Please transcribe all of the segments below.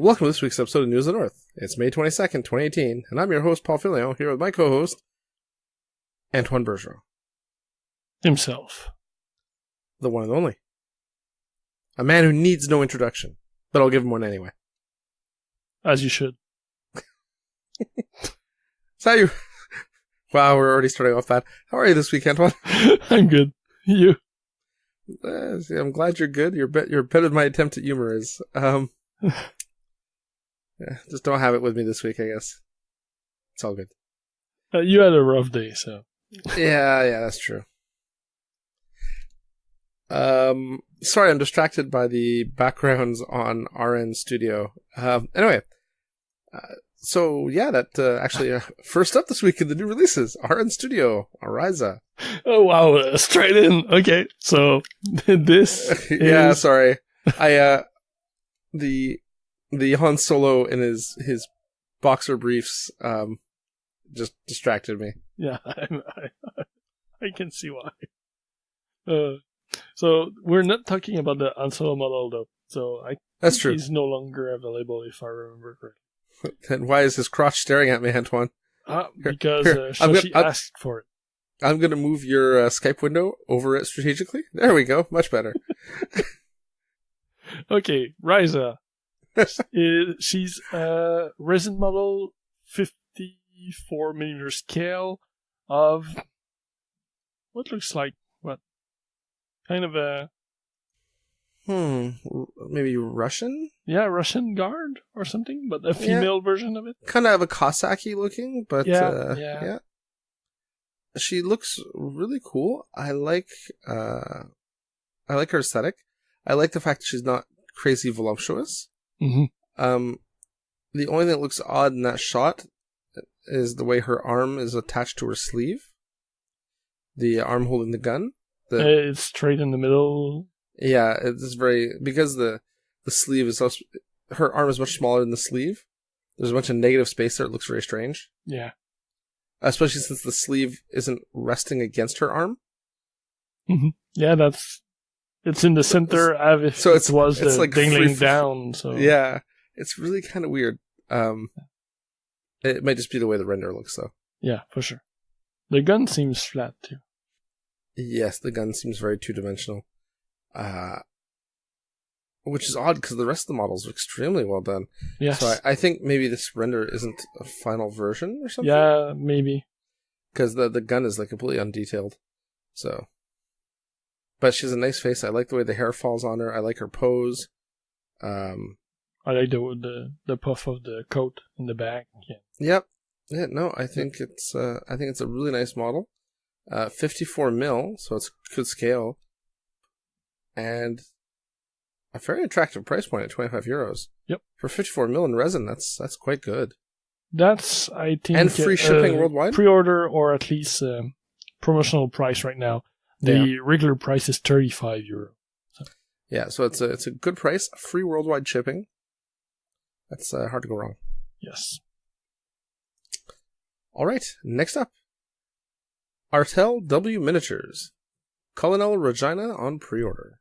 Welcome to this week's episode of News of the North. It's May 22nd, 2018, and I'm your host, Paul Filio, here with my co-host, Antoine Bergeron. Himself. The one and only. A man who needs no introduction, but I'll give him one anyway. As you should. So you... Wow, we're already starting off bad. How are you this week, Antoine? I'm good. You? I'm glad you're good. You're better than my attempt at humor is. Yeah, just don't have it with me this week, I guess. It's all good. You had a rough day, so. Yeah, that's true. Sorry, I'm distracted by the backgrounds on RN Studio. Anyway, actually, first up this week in the new releases, RN Studio, Raisa. Oh, wow, straight in. Okay, so this Yeah, is... sorry. The Han Solo in his boxer briefs, just distracted me. Yeah, I can see why. So we're not talking about the Han Solo model, though. So That's true. He's no longer available, if I remember correctly. Then why is his crotch staring at me, Antoine? Because she asked for it. I'm going to move your Skype window over it strategically. There we go. Much better. Okay, Raisa. She's a resin model, 54mm scale of what looks like kind of a maybe Russian? Yeah, Russian guard or something, but a female version of it. Kind of a Cossack-y looking, but yeah. She looks really cool. I like her aesthetic. I like the fact that she's not crazy voluptuous. Mm-hmm. The only thing that looks odd in that shot is the way her arm is attached to her sleeve. The arm holding the gun. It's straight in the middle. Yeah, it's very... Because the sleeve is... Her arm is much smaller than the sleeve. There's a bunch of negative space there. It looks very strange. Yeah. Especially since the sleeve isn't resting against her arm. Mm-hmm. Yeah, it's in the center as if so it was like dangling down. So yeah, it's really kind of weird. It might just be the way the render looks, though. Yeah, for sure. The gun seems flat, too. Yes, the gun seems very two-dimensional. Which is odd, because the rest of the models are extremely well done. Yes. So I think maybe this render isn't a final version or something? Yeah, maybe. Because the gun is like completely undetailed. So... But she has a nice face. I like the way the hair falls on her. I like her pose. I like the puff of the coat in the back. Yeah. Yep. Yeah. No, I think it's a really nice model. 54mm, so it's good scale, and a very attractive price point at €25. Yep. For 54mm in resin, that's quite good. That's, I think, and free shipping worldwide. Pre-order or at least promotional price right now. The regular price is €35. So. Yeah, so it's a good price, free worldwide shipping. That's hard to go wrong. Yes. All right, next up, Artel W Miniatures, Colonel Regina on pre-order.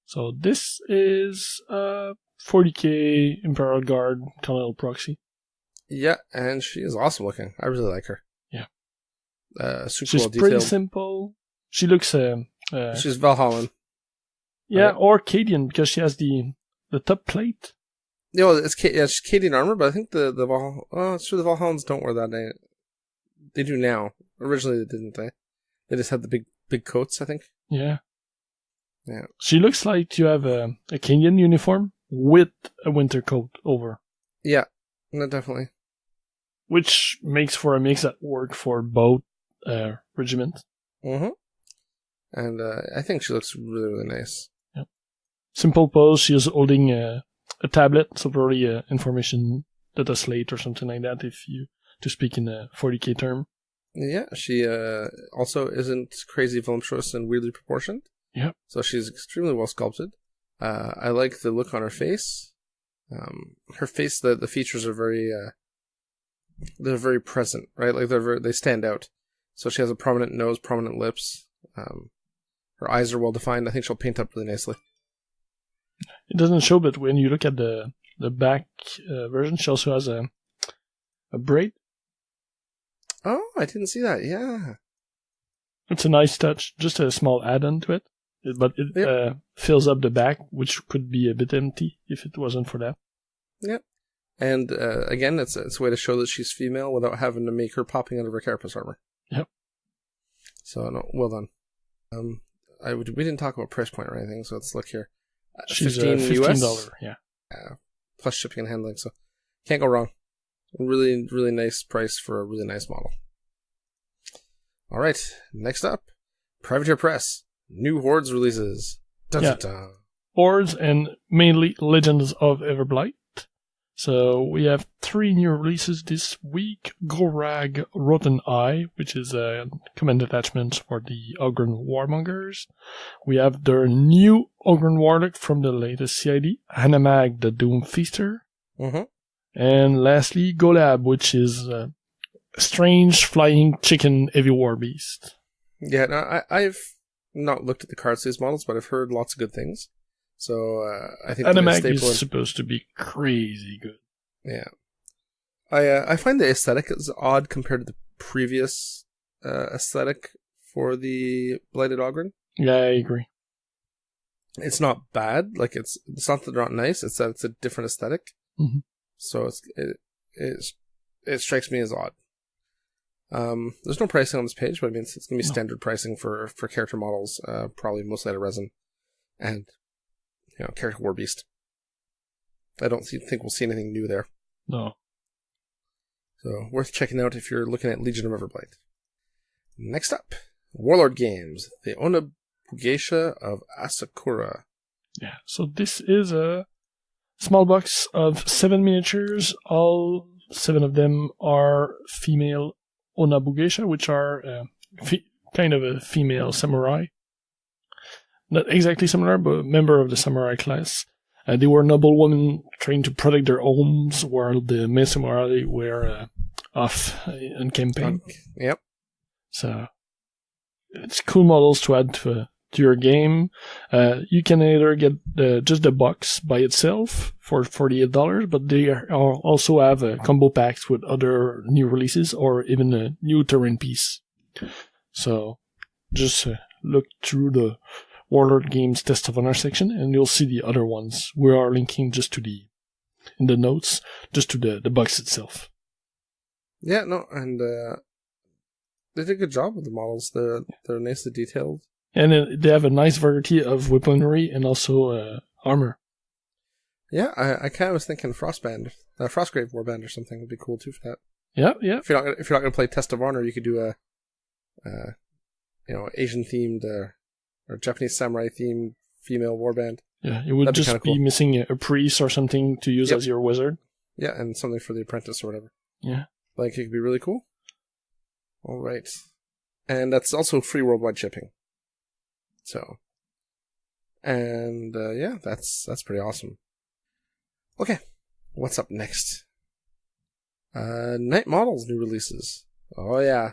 So this is 40k Imperial Guard Colonel Proxy. Yeah, and she is awesome looking. I really like her. Yeah. Super She's well detailed. pretty simple. She looks... she's Valhallan. Yeah, or Cadian, because she has the top plate. No, she's Cadian armor, but I think the Valhallans don't wear that. They do now. Originally, they didn't. They just had the big coats, I think. Yeah. Yeah. She looks like you have a Cadian uniform with a winter coat over. Yeah, no, definitely. Which makes for a mix that work for both regiments. Mm-hmm. And I think she looks really, really nice. Yep. Simple pose. She is holding a tablet, so probably information data slate or something like that, if you to speak in a 40k term. Yeah, she also isn't crazy voluptuous and weirdly proportioned. Yep. So she's extremely well sculpted. I like the look on her face. Her face, the features are they're very present, right? Like they stand out. So she has a prominent nose, prominent lips. Her eyes are well defined. I think she'll paint up really nicely. It doesn't show, but when you look at the the back version, she also has a braid. Oh, I didn't see that. Yeah. It's a nice touch, just a small add-on to it. But it fills up the back, which could be a bit empty if it wasn't for that. Yep. And again, it's a way to show that she's female without having to make her popping out of her carapace armor. Yep. So, no, well done. We didn't talk about price point or anything, so let's look here. She's $15 $15, yeah. Plus shipping and handling, so can't go wrong. Really, really nice price for a really nice model. All right, next up, Privateer Press. New Hordes releases. Dun, dun, dun. Hordes and mainly Legends of Everblight. So we have 3 new releases this week. Gorag Rotten Eye, which is a command attachment for the Ogryn Warmongers. We have their new Ogryn Warlock from the latest CID, Hanamag the Doom Feaster. Mm-hmm. And lastly, Golab, which is a strange flying chicken heavy war beast. Yeah, no, I've not looked at the cards of these models, but I've heard lots of good things. So I think Hanamag is supposed to be crazy good. Yeah, I find the aesthetic is odd compared to the previous aesthetic for the Blighted Ogryn. Yeah, I agree. It's not bad. Like it's not that they're not nice. It's that it's a different aesthetic. Mm-hmm. So it strikes me as odd. There's no pricing on this page, but I mean it's gonna be standard pricing for character models, probably mostly out of resin, and character war beast. I don't think we'll see anything new there. No. So worth checking out if you're looking at Legion of Everblight. Next up, Warlord Games, the Onna-bugeisha of Asakura. Yeah, so this is a small box of 7 miniatures. All 7 of them are female Onna-bugeisha, which are kind of a female samurai. Not exactly samurai, but a member of the samurai class. They were noble women trained to protect their homes, while the male samurai were off in campaign. Yep. So it's cool models to add to your game. You can either get just the box by itself for $48, but they also have combo packs with other new releases or even a new terrain piece. So just look through the Warlord Games Test of Honor section and you'll see the other ones. We are linking just to in the notes, just to the box itself. Yeah, no, and they did a good job with the models. They're nicely detailed. And they have a nice variety of weaponry and also armor. Yeah, I kind of was thinking Frostgrave Warband or something would be cool too for that. Yeah, yeah. If you're not going to play Test of Honor, you could do Asian themed or Japanese samurai themed female warband. Yeah, it would just be missing a priest or something to use as your wizard. Yeah, and something for the apprentice or whatever. Yeah. Like, it could be really cool. All right. And that's also free worldwide shipping. So. And, that's pretty awesome. Okay. What's up next? Night Models new releases. Oh, yeah.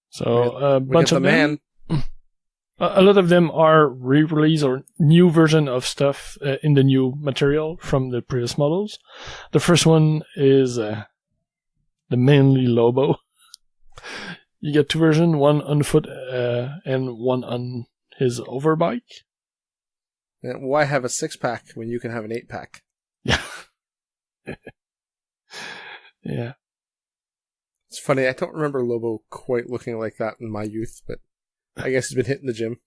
So, a bunch of them. A lot of them are re-release or new version of stuff in the new material from the previous models. The first one is the Manly Lobo. You get 2 versions, one on foot and one on his overbike. And why have a 6-pack when you can have an 8-pack? Yeah. Yeah. It's funny, I don't remember Lobo quite looking like that in my youth, but I guess he's been hitting the gym.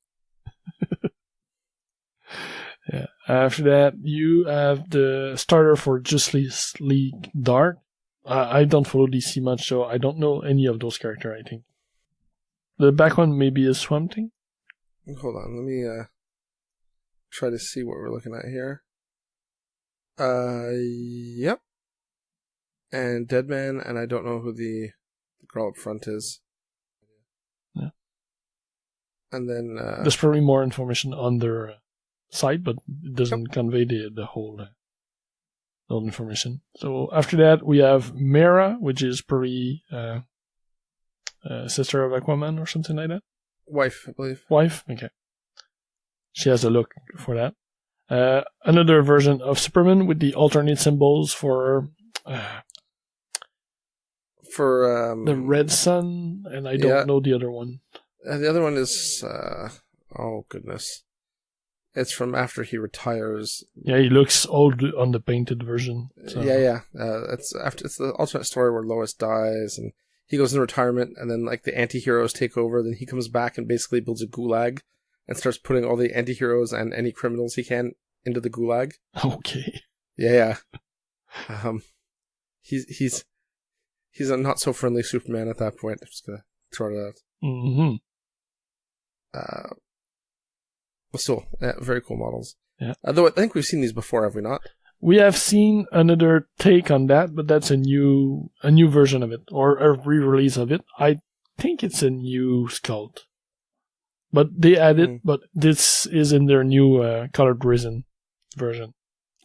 Yeah. After that, you have the starter for Justice League Dark. I don't follow DC much, so I don't know any of those characters, I think. The back one maybe is Swamp Thing. Hold on, let me try to see what we're looking at here. Yep. And Deadman, and I don't know who the girl up front is. Yeah. And then there's probably more information on their site, but it doesn't convey the whole information. So after that, we have Mera, which is probably sister of Aquaman or something like that. Wife, I believe. Wife? Okay. She has a look for that. Another version of Superman with the alternate symbols for the red sun, and I don't know the other one. The other one is oh goodness, it's from after he retires. Yeah, he looks old on the painted version. So. It's the alternate story where Lois dies and he goes into retirement, and then like the anti-heroes take over. Then he comes back and basically builds a gulag and starts putting all the anti-heroes and any criminals he can into the gulag. Okay. Yeah. He's a not so friendly Superman at that point. I'm just gonna throw it out. Mm-hmm. Still, very cool models. Yeah. Though I think we've seen these before, have we not? We have seen another take on that, but that's a new version of it, or a re-release of it. I think it's a new sculpt. But they added, but this is in their new colored resin version.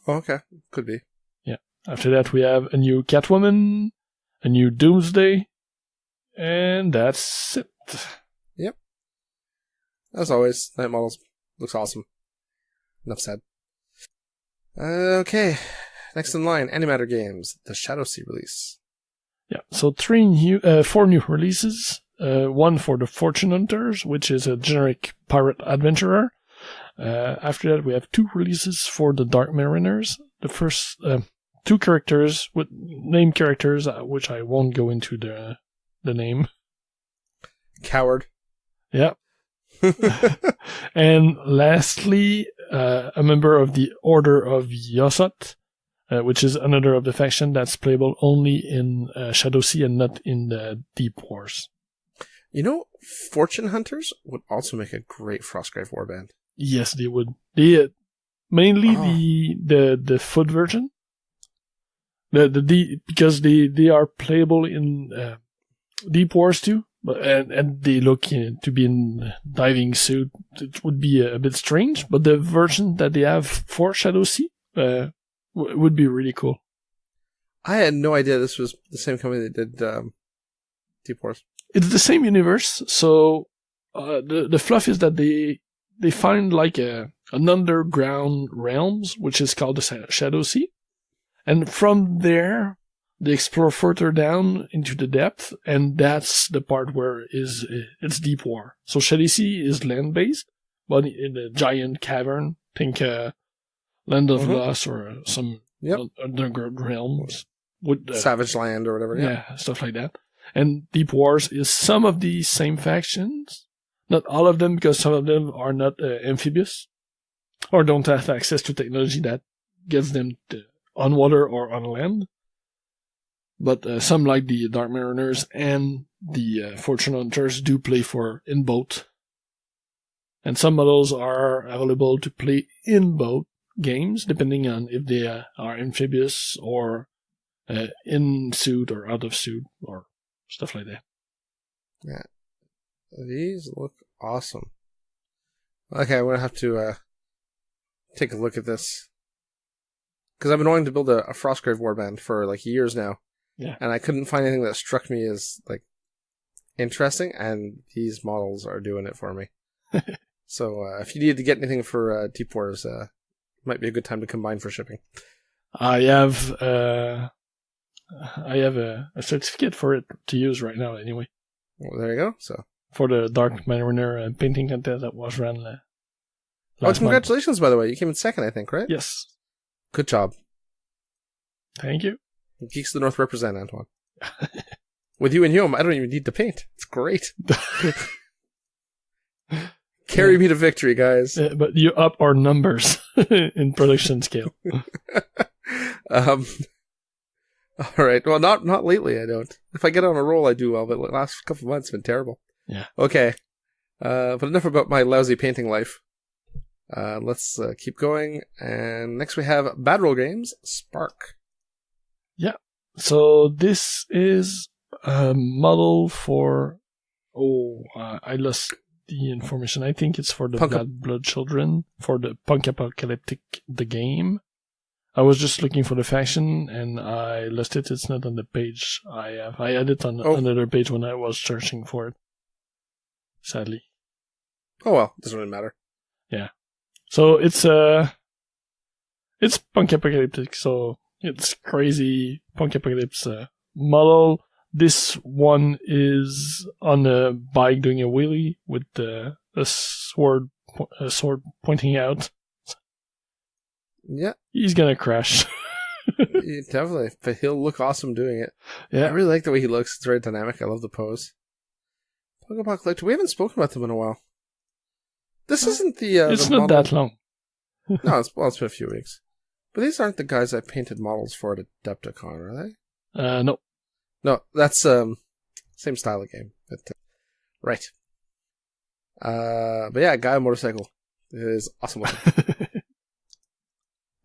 Oh, okay. Could be. Yeah. After that, we have a new Catwoman, a new Doomsday, and that's it. Yep. As always, Night Models looks awesome. Enough said. Okay. Next in line, Antimatter Games, the Shadowsea release. Yeah. So 4 new releases. One for the Fortune Hunters, which is a generic pirate adventurer. After that, we have 2 releases for the Dark Mariners. The first 2 characters with named characters, which I won't go into the name. Coward. Yeah. And lastly, a member of the Order of Yosot, which is another of the faction that's playable only in Shadowsea and not in the Deep Wars. You know, Fortune Hunters would also make a great Frostgrave warband. Yes, they would. Mainly the foot version. Because they are playable in Deep Wars too, and they look to be in diving suit. It would be a bit strange, but the version that they have for Shadowsea would be really cool. I had no idea this was the same company that did Deep Wars. It's the same universe, so the fluff is that they find like an underground realms, which is called the Shadowsea, and from there they explore further down into the depth, and that's the part where it's Deep War. So Shadowsea is land based, but in a giant cavern, think Land of Lost or some underground realms with Savage Land or whatever. Yeah, stuff like that. And Deep Wars is some of the same factions. Not all of them, because some of them are not amphibious or don't have access to technology that gets them on water or on land. But some, like the Dark Mariners and the Fortune Hunters, do play for in both. And some models are available to play in both games, depending on if they are amphibious or in suit or out of suit or stuff like that. Yeah. These look awesome. Okay, I'm going to have to take a look at this. Because I've been wanting to build a Frostgrave warband for like years now. Yeah. And I couldn't find anything that struck me as like interesting, and these models are doing it for me. So if you needed to get anything for Deep Wars, might be a good time to combine for shipping. I have a certificate for it to use right now anyway. Well, there you go. So for the Dark Mariner painting contest that was run last congratulations, by the way. You came in second, I think, right? Yes. Good job. Thank you. Geeks of the North represent, Antoine. With you and Hume, I don't even need to paint. It's great. Carry me to victory, guys. But you up our numbers in production scale. All right. Well, not lately, I don't. If I get on a roll, I do well, but the last couple of months have been terrible. Yeah. Okay. But enough about my lousy painting life. Let's keep going. And next we have Bad Roll Games, Spark. Yeah. So this is a model for... I lost the information. I think it's for the Blood Children, for the Punk Apocalyptic, the game. I was just looking for the faction, and I lost it. It's not on the page I have. I had it on another page when I was searching for it. Sadly. Oh well, doesn't really matter. Yeah. So it's a It's punk-apocalyptic, so it's crazy punk-apocalypse model. This one is on a bike doing a wheelie with a sword pointing out. Yeah. He's gonna crash. Yeah, definitely. But he'll look awesome doing it. Yeah. I really like the way he looks. It's very dynamic. I love the pose. Punk-apocalyptic. We haven't spoken about them in a while. This isn't the... it's the not model... that long. No, it's been a few weeks. But these aren't the guys I painted models for at Adepticon, are they? No. No, that's same style of game. But, right. But yeah, guy on motorcycle is awesome looking.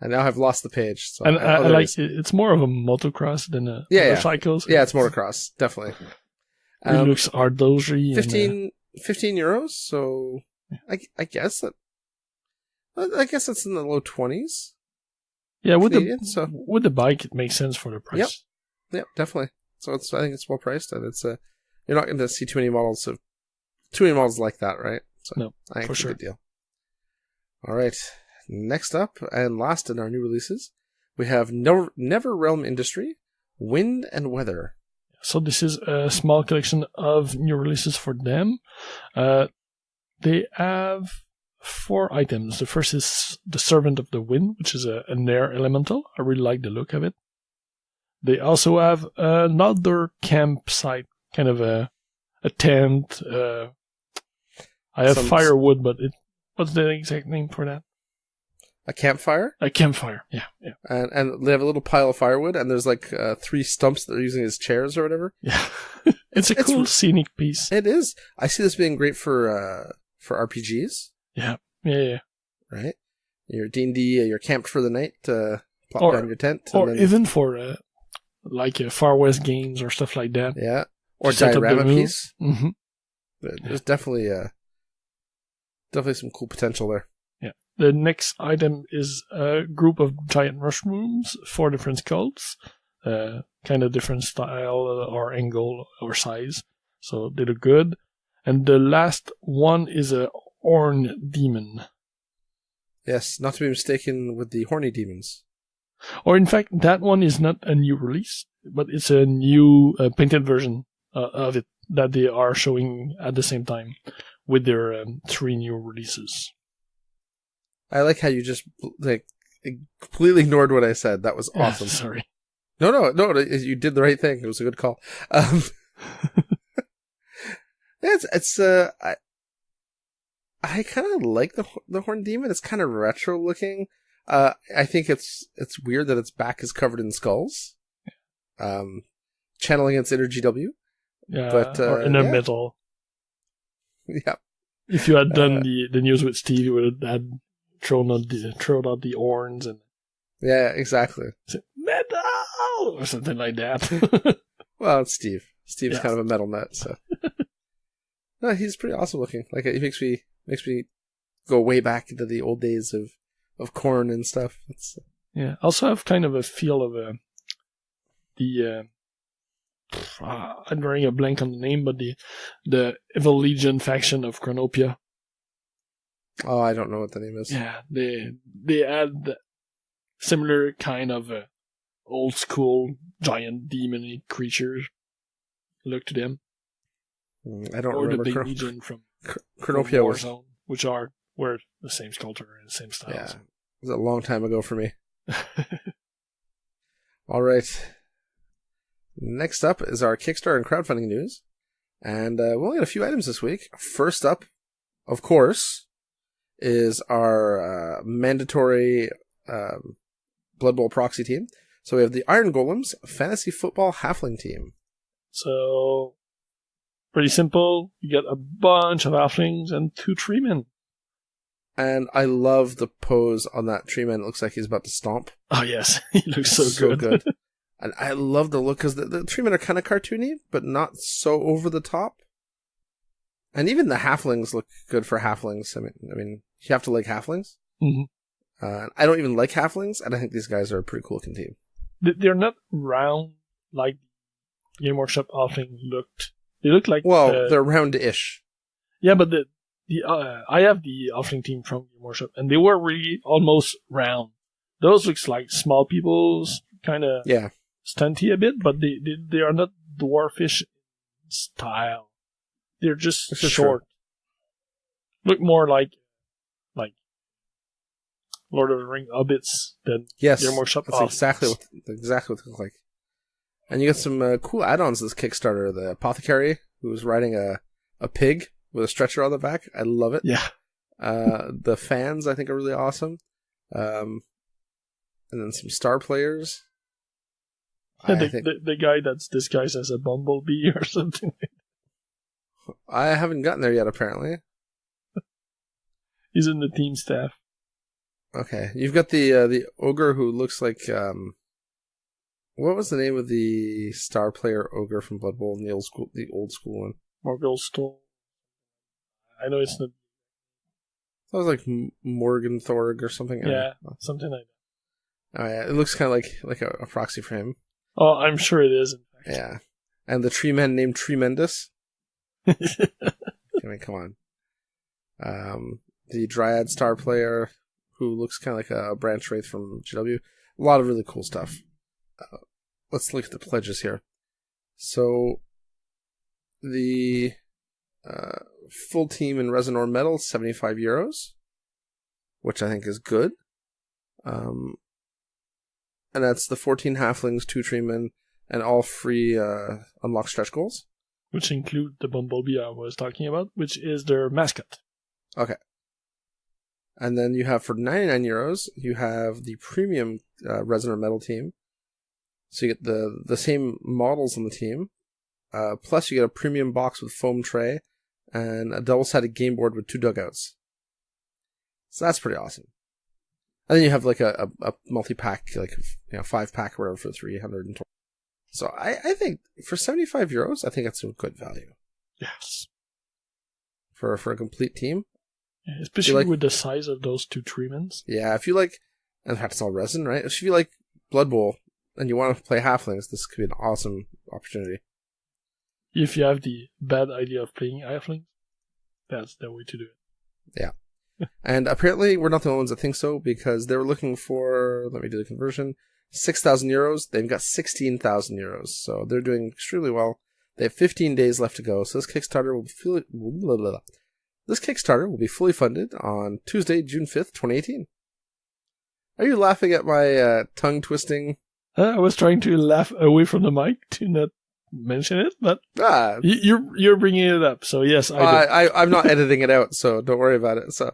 And now I've lost the page. So and I like it. It's more of a motocross than a motorcycle. Yeah, it's motocross, definitely. It looks artillery. 15 euros, so I guess that's in the low 20s. Yeah, with Canadian, with the bike, it makes sense for the price. Yep, definitely. So I think it's well priced, and it's you're not going to see too many models like that, right? So no, I think for it's sure. a good deal. All right, next up and last in our new releases, we have NeverRealm Industry, Wind and Weather. So this is a small collection of new releases for them. They have 4 items. The first is the Servant of the Wind, which is an air elemental. I really like the look of it. They also have another campsite, kind of a tent. I have firewood, but what's the exact name for that? A campfire? A campfire, yeah. And they have a little pile of firewood, and there's like 3 stumps that they're using as chairs or whatever. Yeah. It's a cool scenic piece. It is. I see this being great for RPGs. Yeah. Right? Your D&D, you're camped for the night, plop down your tent. Or even for like Far West games or stuff like that. Yeah. Or diorama piece. Mm-hmm. There's definitely some cool potential there. Yeah. The next item is a group of giant mushrooms, 4 different skulls, kind of different style or angle or size. So they look good. And the last one is a horn demon. Yes, not to be mistaken with the horny demons. Or in fact, that one is not a new release, but it's a new painted version of it that they are showing at the same time with their 3 new releases. I like how you just completely ignored what I said. That was awesome. Sorry. No, you did the right thing. It was a good call. I kind of like the Horn Demon. It's kind of retro looking. I think it's weird that its back is covered in skulls. Channeling its inner GW. Yeah, but or in the middle. Yeah. If you had done the news with Steve, you would have thrown out the horns and. Yeah, exactly. Metal or something like that. Well, it's Steve. Steve's kind of a metal nut, so. No, he's pretty awesome looking. Like, it makes me go way back into the old days of corn and stuff. Yeah. Also have kind of a feel of I'm drawing a blank on the name, but the Evil Legion faction of Chronopia. Oh, I don't know what the name is. Yeah, they add similar kind of old school giant demon creatures look to them. I don't or remember. Or the Big Legion from Chronopia Warzone, which were the same sculptor and the same style. Yeah, it was a long time ago for me. All right. Next up is our Kickstarter and crowdfunding news. And we only got a few items this week. First up, of course, is our mandatory Blood Bowl proxy team. So we have the Iron Golems Fantasy Football Halfling team. So, pretty simple. You get a bunch of halflings and 2 treemen. And I love the pose on that treeman. It looks like he's about to stomp. Oh, yes. He looks so good. And I love the look, because the treemen are kind of cartoony, but not so over the top. And even the halflings look good for halflings. I mean, you have to like halflings. Mm-hmm. I don't even like halflings, and I think these guys are a pretty cool looking team. They're not round like Game Workshop halfling looked. They look like... Well, they're round-ish. Yeah, but I have the halfling team from Game Workshop, and they were really almost round. Those looks like small people's kind of Yeah. stunty a bit, but they are not dwarfish style. They're just short. True. Look more like Lord of the Rings hobbits than they're more shop. That's exactly what they look like. And you got some cool add-ons to this Kickstarter. The apothecary, who's riding a pig with a stretcher on the back. I love it. Yeah. The fans, I think, are really awesome. And then some star players. Yeah, the guy that's disguised as a bumblebee or something. I haven't gotten there yet, apparently. He's in the team staff. Okay, you've got the ogre who looks like what was the name of the star player ogre from Blood Bowl in the old school one? Morgulstol. I know it's not. That was like Morgan Thorg or something. Yeah, something like that. Oh yeah, it looks kind of like a proxy for him. Oh, I'm sure it is. In fact. Yeah, and the tree man named Tremendous. I mean, come on. The Dryad star player, who looks kind of like a branch wraith from GW. A lot of really cool stuff. Let's look at the pledges here. So, the full team in Resin or Metal, €75, which I think is good. And that's the 14 halflings, 2 treemen, and all free unlock stretch goals. Which include the bumblebee I was talking about, which is their mascot. Okay. And then you have, for €99, you have the premium Resin or Metal team. So you get the same models on the team. Plus you get a premium box with foam tray and a double-sided game board with 2 dugouts. So that's pretty awesome. And then you have like a multi-pack, like 5-pack or whatever for $320. So I think for €75, I think that's a good value. Yes. For a complete team. Yeah, especially with the size of those 2 treemans. Yeah, if you like, in fact it's all resin, right? If you like Blood Bowl and you want to play halflings, this could be an awesome opportunity. If you have the bad idea of playing halflings, that's the way to do it. Yeah. And apparently we're not the only ones that think so, because they were looking for, let me do the conversion, €6,000. They've got €16,000. So they're doing extremely well. They have 15 days left to go. So this Kickstarter will be fully funded on Tuesday, June 5th, 2018. Are you laughing at my tongue twisting? I was trying to laugh away from the mic to not mention it, but you're bringing it up, so yes, I'm not editing it out, so don't worry about it. So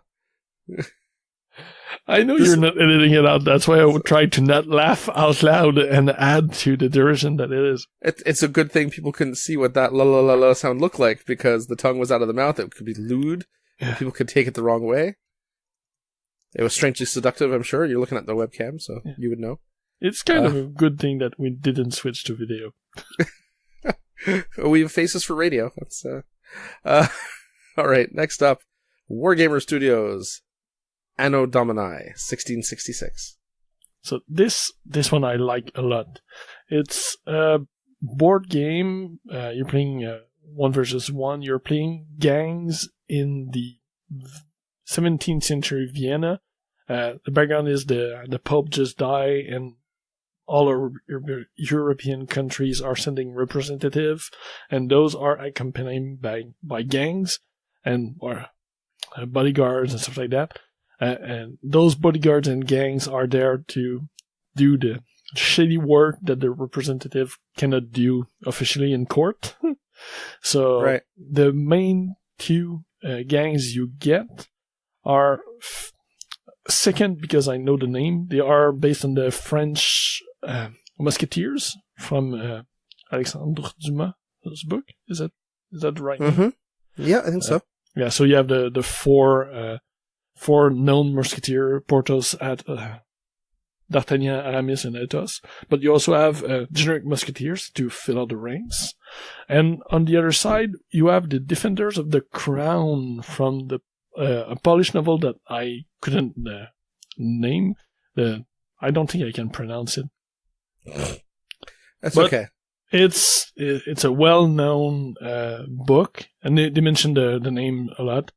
I know you're not editing it out. That's why I would try to not laugh out loud and add to the derision that it is. It's a good thing people couldn't see what that la la la la sound looked like, because the tongue was out of the mouth. It could be lewd. Yeah. People could take it the wrong way. It was strangely seductive, I'm sure. You're looking at the webcam, so you would know. It's kind of a good thing that we didn't switch to video. We have faces for radio. That's all right. Next up, Wargamer Studios, Anno Domini 1666. So this one I like a lot. It's a board game. You're playing 1 versus 1. You're playing gangs in the 17th century Vienna. The background is the Pope just died, and all European countries are sending representatives, and those are accompanied by gangs or bodyguards and stuff like that. And those bodyguards and gangs are there to do the shady work that the representative cannot do officially in court. So the main 2 gangs you get are second, because I know the name. They are based on the French Musketeers from Alexandre Dumas' book. Is that right? Mm-hmm. Yeah, I think so. Yeah, so you have the 4 known Musketeers, Porthos, D'Artagnan, Aramis, and Athos. But you also have generic Musketeers to fill out the ranks. And on the other side, you have the Defenders of the Crown from a Polish novel that I couldn't name. I don't think I can pronounce it. That's okay. It's a well-known book, and they mentioned the name a lot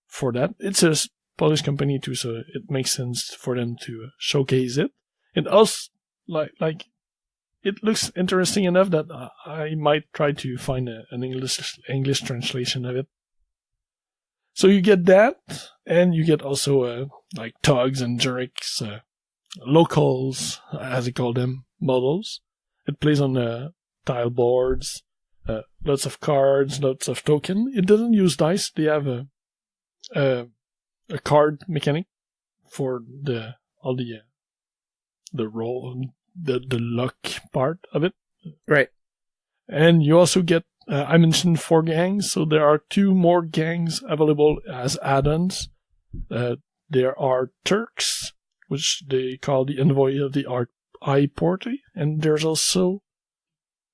for that. It's a Polish company too, so it makes sense for them to showcase it. It also like it looks interesting enough that I might try to find an English translation of it. So you get that, and you get also like Tugs and Jureks, locals, as they call them, models. It plays on tile boards, lots of cards, lots of token. It doesn't use dice. They have a card mechanic for the roll, the luck part of it. Right. And you also get, I mentioned 4 gangs, so there are 2 more gangs available as add-ons. There are Turks, which they call the Envoy of the Eye Party, and there's also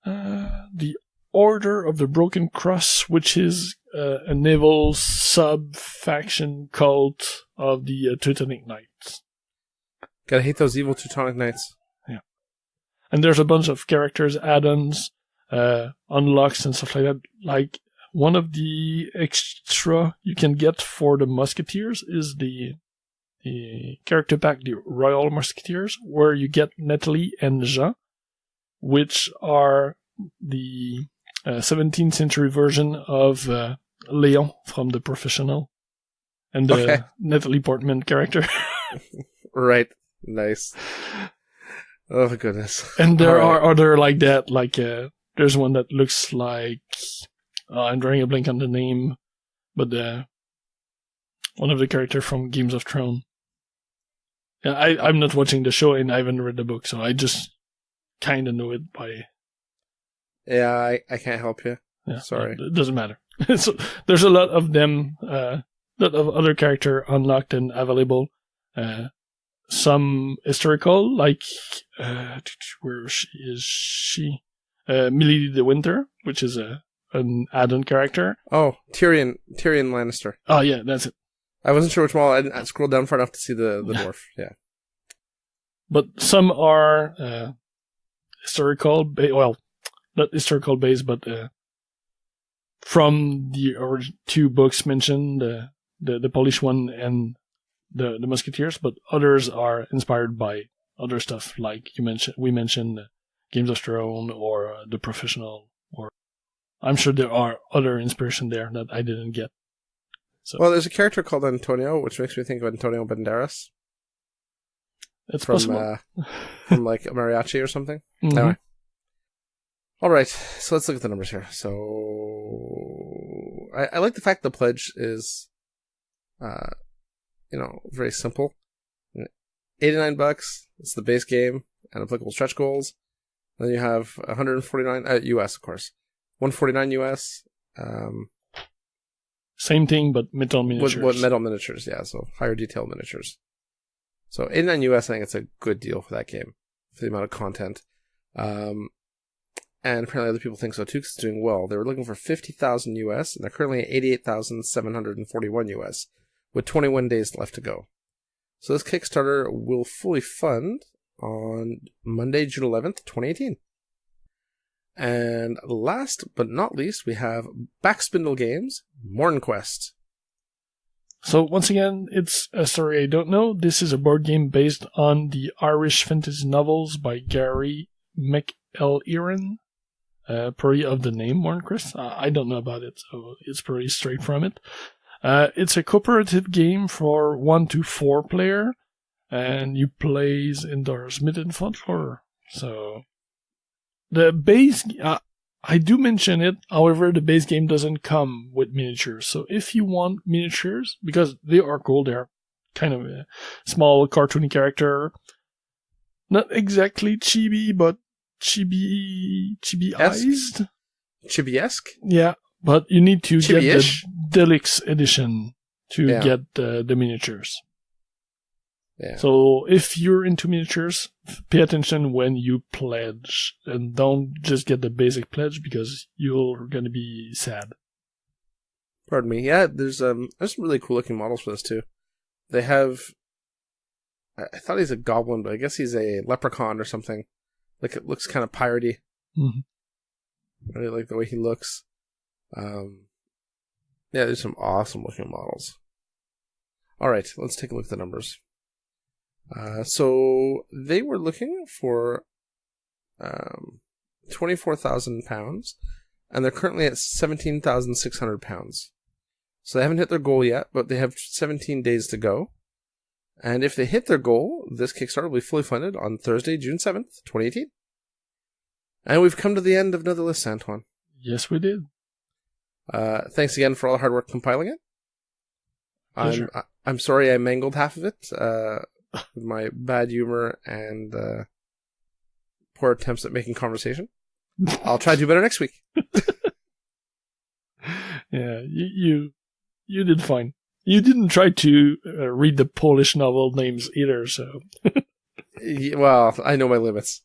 the Order of the Broken Cross, which is a naval sub-faction cult of the Teutonic Knights. Gotta hate those evil Teutonic Knights. Yeah. And there's a bunch of characters, add-ons, unlocks and stuff like that. Like, one of the extra you can get for the Musketeers is the character pack, the Royal Musketeers, where you get Natalie and Jean, which are the 17th century version of Léon from The Professional, and the Natalie Portman character. Right. Nice. Oh, goodness. And there are other like that, like there's one that looks like, I'm drawing a blank on the name, but one of the characters from Games of Thrones. Yeah, I'm not watching the show and I haven't read the book, so I just kind of know it by... Yeah, I can't help you. Yeah, sorry. It doesn't matter. So there's a lot of them, a lot of other character unlocked and available. Some historical, like, where is she? Milady the Winter, which is an add-on character. Oh, Tyrion Lannister. Oh, yeah, that's it. I wasn't sure which one. I didn't scroll down far enough to see the dwarf. Yeah. But some are historical, well, not historical based, but from the 2 books mentioned, the Polish one and the Musketeers, but others are inspired by other stuff, like we mentioned Games of Thrones or The Professional, or I'm sure there are other inspiration there that I didn't get. So, well, there's a character called Antonio, which makes me think of Antonio Banderas. It's possible. From like a mariachi or something. Mm-hmm. Anyway. All right, so let's look at the numbers here. So I like the fact the pledge is, very simple. $89. It's the base game and applicable stretch goals. Then you have 149 US, of course. 149 US. Same thing, but metal miniatures. With metal miniatures, yeah. So higher detail miniatures. So 89 US, I think it's a good deal for that game, for the amount of content. And apparently other people think so too, because it's doing well. They were looking for 50,000 US, and they're currently at 88,741 US, with 21 days left to go. So this Kickstarter will fully fund on Monday, June 11th, 2018. And last but not least, we have Backspindle Games, MourneQuest. So once again, it's a story I don't know. This is a board game based on the Irish fantasy novels by Gary McElheran. Probably of the name MourneQuest. I don't know about it, so it's pretty straight from it. It's a cooperative game for 1 to 4 player, and you plays indoors mid and folklore. So the base, I do mention it. However, the base game doesn't come with miniatures. So if you want miniatures, because they are cool, they're kind of a small cartoony character, not exactly chibi, but chibi-ized? Chibi-esque? Yeah, but you need to Chibi-ish? get the deluxe edition to get the miniatures. Yeah. So if you're into miniatures, pay attention when you pledge, and don't just get the basic pledge because you're going to be sad. Pardon me. Yeah, there's some really cool looking models for this too. They have, I thought he's a goblin, but I guess he's a leprechaun or something. Like, it looks kind of piratey. Mm-hmm. I really like the way he looks. Yeah, there's some awesome looking models. All right, let's take a look at the numbers. So they were looking for £24,000, and they're currently at £17,600. So they haven't hit their goal yet, but they have 17 days to go. And if they hit their goal, this Kickstarter will be fully funded on Thursday, June 7th, 2018. And we've come to the end of another list, Antoine. Yes, we did. Thanks again for all the hard work compiling it. I'm sorry I mangled half of it with my bad humor and poor attempts at making conversation. I'll try to do better next week. Yeah, you did fine. You didn't try to read the Polish novel names either, so... Well, I know my limits.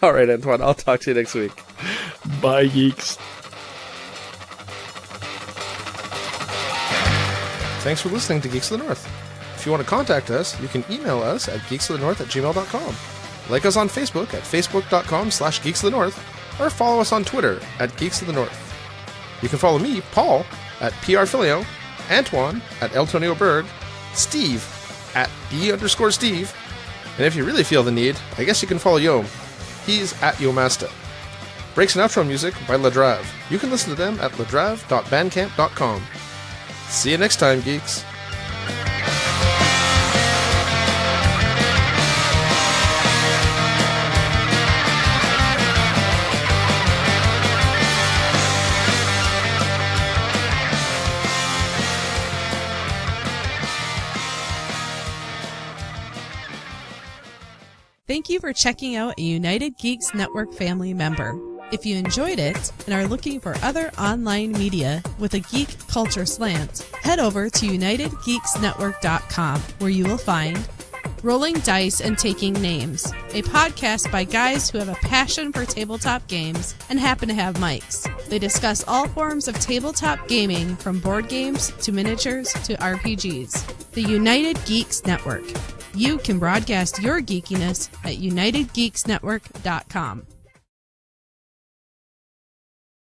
All right, Antoine, I'll talk to you next week. Bye, geeks. Thanks for listening to Geeks of the North. If you want to contact us, you can email us at geeksofthenorth@gmail.com. Like us on Facebook at facebook.com/geeksofthenorth, or follow us on Twitter at Geeks of the North. You can follow me, Paul, at PRFilio, Antoine at Eltonio Berg, Steve at D_Steve, and if you really feel the need, I guess you can follow Yom. He's at Yomasta. Breaks and outro music by Ladrav. You can listen to them at ladrav.bandcamp.com. See you next time, geeks. Thank you for checking out a United Geeks Network family member. If you enjoyed it and are looking for other online media with a geek culture slant, head over to UnitedGeeksNetwork.com, where you will find Rolling Dice and Taking Names, a podcast by guys who have a passion for tabletop games and happen to have mics. They discuss all forms of tabletop gaming, from board games to miniatures to RPGs. The United Geeks Network. You can broadcast your geekiness at UnitedGeeksNetwork.com.